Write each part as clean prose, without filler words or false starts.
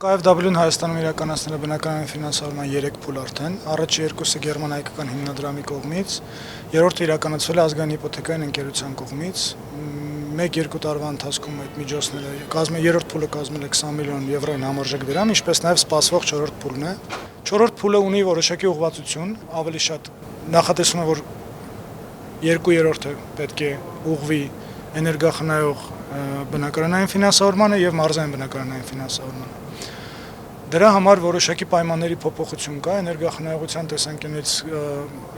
KfW-ն Հայաստանում իրականացնել է բնակարանային ֆինանսավորման 3 փուլ արդեն, առաջի երկուսը գերմանայական հիմնադրամի կողմից, երրորդը իրականացվել է ազգային հիպոթեկային ընկերության կողմից, 1-2 տարվա ընթացքում այդ միջոցները երրորդ փուլը կազմել է 20 միլիոն եվրոյին համարժեք դրամ, ինչպես նաև սպասվող չորրորդ փուլն է։ Չորրորդ փուլը ունի որոշակի ուղղվածություն, ավելի շատ նախատեսում է, որ 2/3-ը պետք է ուղղվի էներգախնայող բնակարանային ֆինանսավորմանը եւ մարզային բնակարանային ֆինանսավորմանը։ Դրա համար որոշակի պայմանների փոփոխություն կա էներգախնայողության տեսանկյունից,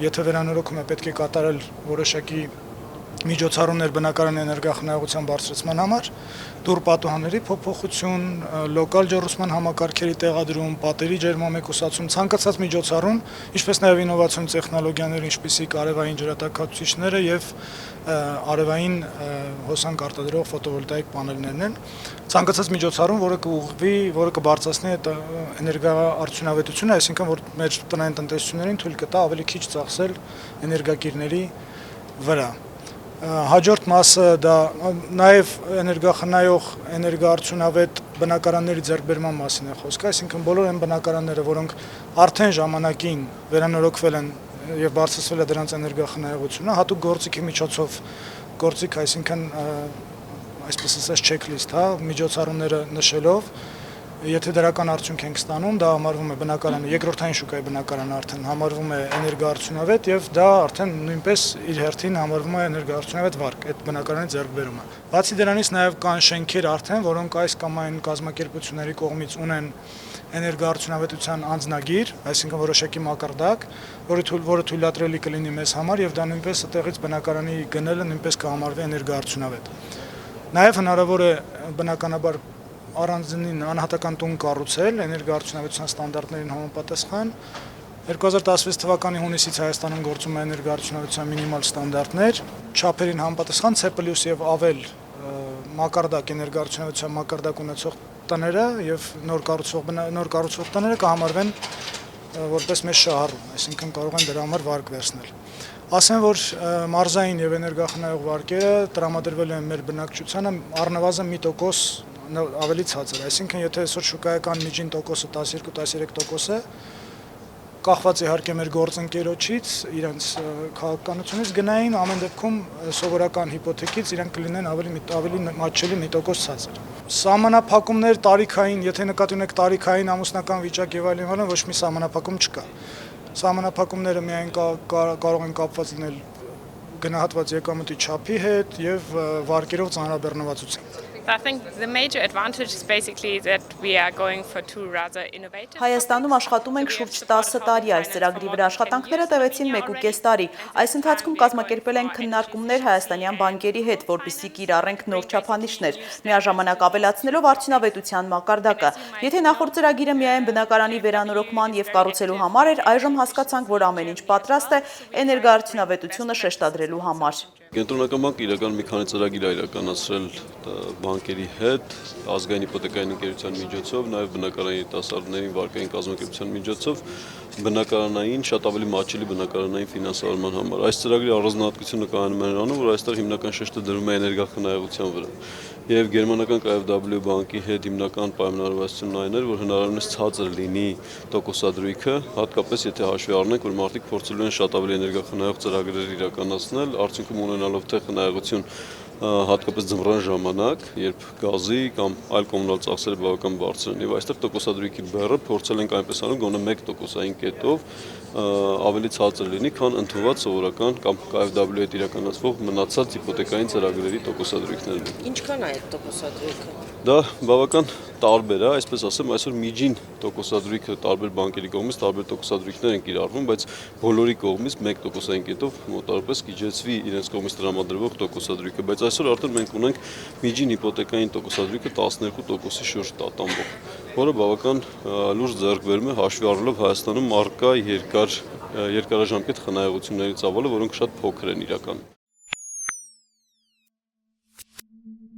եթե վերանորոգում է պետք է կատարել որոշակի միջոցառումներ բնակարանի էներգախնայողության բարձրացման համար, դուռ պատուհանների փոփոխություն, լոկալ ջեռուցման համակարգերի տեղադրում, պատերի ջերմամեկուսացում, ցանկացած միջոցառում, ինչպես նաև ինովացիոն տեխնոլոգիաներ, ինչպիսիք արևային ջրատաքացուցիչները եւ արևային հոսանք արտադրող ֆոտովոլտաիկ պանելներն են, ցանկացած միջոցառում, որը կուղղվի, որը կբարձրացնի այդ էներգաարդյունավետությունը, այսինքն որ մեր տնային տնտեսություններին թույլ կտա ավելի քիչ ծախսել էներգակիրների վրա։ Հաջորդ մասը դա նաև էներգախնայող, էներգաարդյունավետ բնակարանների ձեռքբերման մասին է խոսքը, այսինքն բոլոր այն բնակարանները, որոնք արդեն ժամանակին վերանորոգվել են եւ բարձրացվել է դրանց էներգախնայողությունը, հատուկ գործիքի միջոցով գործիք, այսինքն այսպես ասած checklist, միջոցառումները նշելով, եթե դրական արդյունք ենք ստանում, դա համարվում է բնակարանը, երկրորդային շուկայի բնակարանը արդեն համարվում է էներգաարդյունավետ եւ դա արդեն նույնպես իր հերթին համարվում է էներգաարդյունավետ վարկ, այդ բնակարանի ձեռքբերումը։ Բացի դրանից նաև կան շենքեր արդեն, որոնք այս կամ այն կազմակերպությունների կողմից ունեն էներգաարդյունավետության անձնագիր, այսինքն որոշակի մակարդակ, որը թույլատրելի կլինի մեզ համար եւ դա նույնպես այդտեղից բնակարանի գնելը նույնպես կհամարվի էներգաարդյունավետ։ Նաև հնարավոր է բնականաբար առանձին անհատական տուն կառուցել էներգաարդյունավետության ստանդարտներին համապատասխան։ 2016 թվականի հունիսից Հայաստանում գործում է էներգաարդյունավետության մինիմալ ստանդարտներ, չափերին համապատասխան C+ եւ ավել մակարդակ էներգաարդյունավետության մակարդակ ունեցող տները եւ նոր կառուցվող տները կհամարվեն որպես մեծ շահառու, այսինքն կարող են դրա համար վարկ վերցնել։ Ասեմ, որ մարզային եւ էներգախնայող վարկերը տրամադրվել են մեր բնակչությանը առնվազն 1% ավելի ցածր, այսինքն եթե այսօր շուկայական միջին տոկոսը 12-13% է, կախված իհարկե մեր գործընկերոջից, իրենց քաղաքականությունից գնային, ամեն դեպքում սովորական հիպոթեկից իրենք կլինեն ավելի մատչելի 1% ցածր։ Սահմանափակումներ տարիքային, եթե նկատի ունեք տարիքային ամուսնական վիճակ եւ այլն, ոչ մի սահմանափակում չկա։ Սահմանափակումները միայն կարող են կապված լինել գնահատված եկամուտի չափի հետ եւ վարկերով ծանրաբեռնվածությամբ։ I think the major advantage is basically that we are going for two rather innovative. Հայաստանում աշխատում ենք շուրջ 10 տարի, այս ծրագրի վրա աշխատանքները տևեցին 1.5 տարի։ Այս ընթացքում կազմակերպել ենք քննարկումներ հայաստանյան բանկերի հետ, որպեսզի կիրառենք նոր չափանիշներ, միաժամանակ ավելացնելով արդյունավետության մակարդակը։ Եթե նախորդ ծրագիրը միայն բնակարանի վերանորոգման եւ կառուցելու համար էր, այժմ հասկացանք, որ ամեն ինչ պատրաստ է էներգաարդյունավետությունը շեշտադրելու համար։ Կենտրոնական բանկը իրական մի քանի ծրագիր է իրականացրել բանկերի հետ, ազգային հիպոթեկային ընկերության միջոցով, նաև բնակարանի երիտասարդներին վարկային կազմակերպության միջոցով, բնակարանային շատ ավելի մատչելի բնակարանային ֆինանսավորման համար։ Այս ծրագրի առանձնահատկությունը կայանում է նրանում, որ այստեղ հիմնական շեշտը դրվում է էներգախնայողության վրա։ Եվ գերմանական KfW բանկի հետ հիմնական պայմանավորվածությունն այն էր, որ հնարավորինս ցածր լինի տոկոսադրույքը, հատկապես եթե հաշվի առնենք, որ մարդիկ փորձելու են շատ ավելի էներգախնայող ծրագրեր իրականացնել, արդյունքում ունենալով թե խնայողություն հատկապես ձմռան ժամանակ, երբ գազի կամ այլ կոմունալ ծախսերը բավական բարձր են, եւ այստեղ տոկոսադրույքի բեռը փորձել ենք այնպես անել, գոնե 1%-ային կետով ավելի ցածր լինի, քան ընդունված սովորական կամ KfW հետ իրականացվող մնացած հիպոթեկային ծրագրերի տոկոսադրույքներն։ Ինչքան է այդ տոկոսադրույքը։ Դա բավական տարբեր է, այսպես ասեմ, այսօր միջին տոկոսադրույքը տարբեր բանկերի կողմից տարբեր տոկոսադրույքներ են կիրառվում, բայց բոլորի կողմից 1%-ային կետով մոտավորապես կիջեցվի իրենց կողմից տրամադրվող տոկոսադրույքը, բայց այսօր արդեն մենք ունենք միջին հիպոթեկային տոկոսադրույքը 12%-ի շուրջ տատանվող, որը բավական լուրջ ձեռքբերում է հաշվի առնելով Հայաստանում առկա երկարաժամկետ խնայողությունների ծավալը, որոնք շատ փոքր են իրականում։